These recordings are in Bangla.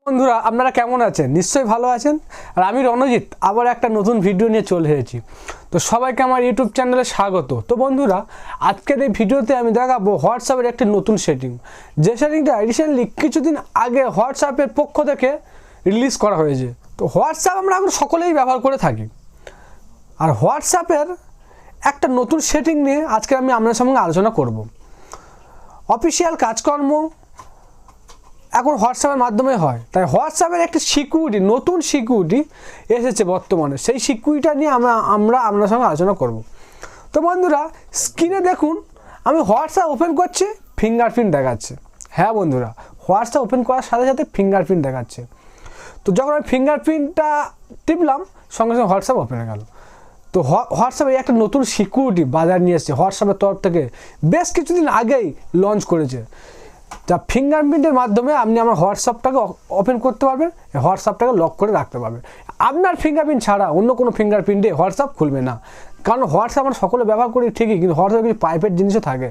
বন্ধুরা আপনারা কেমন আছেন? নিশ্চয়ই ভালো আছেন। আর আমি রণজিৎ আবার একটা নতুন ভিডিও নিয়ে চলে এসেছি। তো সবাইকে আমার ইউটিউব চ্যানেলে স্বাগত। তো বন্ধুরা, আজকের এই ভিডিওতে আমি দেখাবো হোয়াটসঅ্যাপের একটি নতুন সেটিং, যে সেটিংটা রিসেন্টলি কিছুদিন আগে হোয়াটসঅ্যাপের পক্ষ থেকে রিলিজ করা হয়েছে। তো হোয়াটসঅ্যাপ আমরা এখন সকলেই ব্যবহার করে থাকি, আর হোয়াটসঅ্যাপের একটা নতুন সেটিং নিয়ে আজকে আমি আপনার সঙ্গে আলোচনা করব। অফিসিয়াল কাজকর্ম এখন হোয়াটসঅ্যাপের মাধ্যমে হয়, তাই হোয়াটসঅ্যাপের একটি সিকিউরিটি, নতুন সিকিউরিটি এসেছে বর্তমানে। সেই সিকিউরিটিটা নিয়ে আমরা আপনার সঙ্গে আলোচনা করব। তো বন্ধুরা, স্ক্রিনে দেখুন, আমি হোয়াটসঅ্যাপ ওপেন করছি, ফিঙ্গারপ্রিন্ট দেখাচ্ছে। হ্যাঁ বন্ধুরা, হোয়াটসঅ্যাপ ওপেন করার সাথে সাথে ফিঙ্গারপ্রিন্ট দেখাচ্ছে। তো যখন আমি ফিঙ্গারপ্রিন্টটা টিপলাম, সঙ্গে সঙ্গে হোয়াটসঅ্যাপ ওপেন হয়ে গেল। তো হোয়াটসঅ্যাপে একটা নতুন সিকিউরিটি বাজার নিয়ে এসেছে, হোয়াটসঅ্যাপের তরফ থেকে বেশ কিছুদিন আগেই লঞ্চ করেছে। যা ফিঙ্গারপ্রিন্টের মাধ্যমে আপনি আমার হোয়াটসঅ্যাপটাকে ওপেন করতে পারবেন, হোয়াটসঅ্যাপটাকে লক করে রাখতে পারবেন। আপনার ফিঙ্গারপ্রিন্ট ছাড়া অন্য কোনো ফিঙ্গারপ্রিন্টে হোয়াটসঅ্যাপ খুলবে না। কারণ হোয়াটসঅ্যাপ আমরা সকলে ব্যবহার করি ঠিকই, কিন্তু হোয়াটসঅ্যাপে কিছু প্রাইভেট জিনিসও থাকে।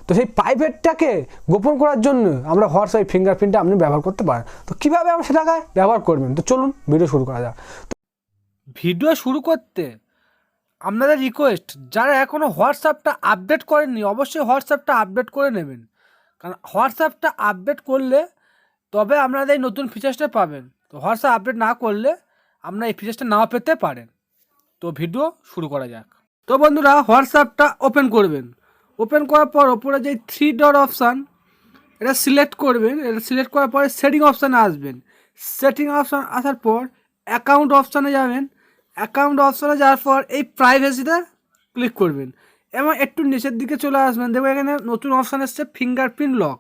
তো সেই প্রাইভেটটাকে গোপন করার জন্য আমরা হোয়াটসঅ্যাপ ফিঙ্গারপ্রিন্টটা আপনি ব্যবহার করতে পারেন। তো কীভাবে আমরা সেটাকে ব্যবহার করবেন, তো চলুন ভিডিও শুরু করা যাক। ভিডিও শুরু করতে আপনাদের রিকোয়েস্ট, যারা এখনও হোয়াটসঅ্যাপটা আপডেট করেননি অবশ্যই হোয়াটসঅ্যাপটা আপডেট করে নেবেন। কারণ হোয়াটসঅ্যাপটা আপডেট করলে তবে আপনারা এই নতুন ফিচার্সটা পাবেন। তো হোয়াটসঅ্যাপ আপডেট না করলে আপনারা এই ফিচার্সটা নাও পেতে পারেন। তো ভিডিও শুরু করা যাক। তো বন্ধুরা, হোয়াটসঅ্যাপটা ওপেন করবেন। ওপেন করার পর ওপরে যে 3 ডট অপশান, এটা সিলেক্ট করবেন। এটা সিলেক্ট করার পরে সেটিং অপশানে আসবেন। সেটিং অপশান আসার পর অ্যাকাউন্ট অপশানে যাবেন। অ্যাকাউন্ট অপশানে যাওয়ার পর এই প্রাইভেসিতে ক্লিক করবেন এবং একটু নিচের দিকে চলে আসবেন। দেখবেন এখানে নতুন অপশান এসছে ফিঙ্গারপ্রিন্ট লক।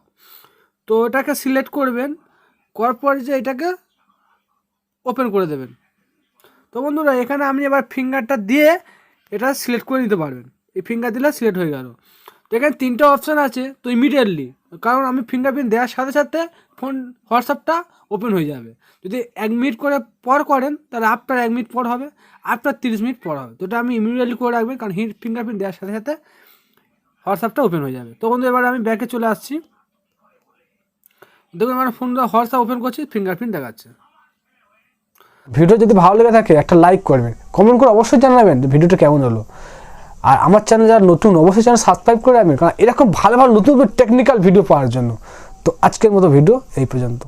তো এটাকে সিলেক্ট করবেন, করার পর যে এটাকে ওপেন করে দেবেন। তো বন্ধুরা, এখানে আপনি এবার ফিঙ্গারটা দিয়ে এটা সিলেক্ট করে নিতে পারবেন। এই ফিঙ্গার দিলে সিলেক্ট হয়ে গেল। তো এখানে 3টে অপশান আছে। তো ইমিডিয়েটলি, কারণ আমি ফিঙ্গারপ্রিন্ট দেওয়ার সাথে সাথে ফোন হোয়াটসঅ্যাপটা ওপেন হয়ে যাবে। যদি 1 মিনিট করে পর করেন তাহলে আফটার 1 মিনিট পর হবে, আফটার 30 মিনিট পর হবে। তো এটা আমি ইমিডিয়েটলি করে রাখবেন, কারণ ফিঙ্গারপ্রিন্ট দেওয়ার সাথে সাথে হোয়াটসঅ্যাপটা ওপেন হয়ে যাবে। তো বন্ধু, এবার আমি ব্যাকে চলে আসছি। দেখুন আমার ফোনটা হোয়াটসঅ্যাপ ওপেন করছি, ফিঙ্গারপ্রিন্ট দেখাচ্ছে। ভিডিও যদি ভালো লেগে থাকে একটা লাইক করবেন, কমেন্ট করে অবশ্যই জানাবেন ভিডিওটা কেমন হলো। আর আমার চ্যানেল যারা নতুন, অবশ্যই চ্যানেল সাবস্ক্রাইব করে রাখবেন, কারণ এরকম ভালো ভালো নতুন টেকনিক্যাল ভিডিও পাওয়ার জন্য। তো আজকের মতো ভিডিও এই পর্যন্ত।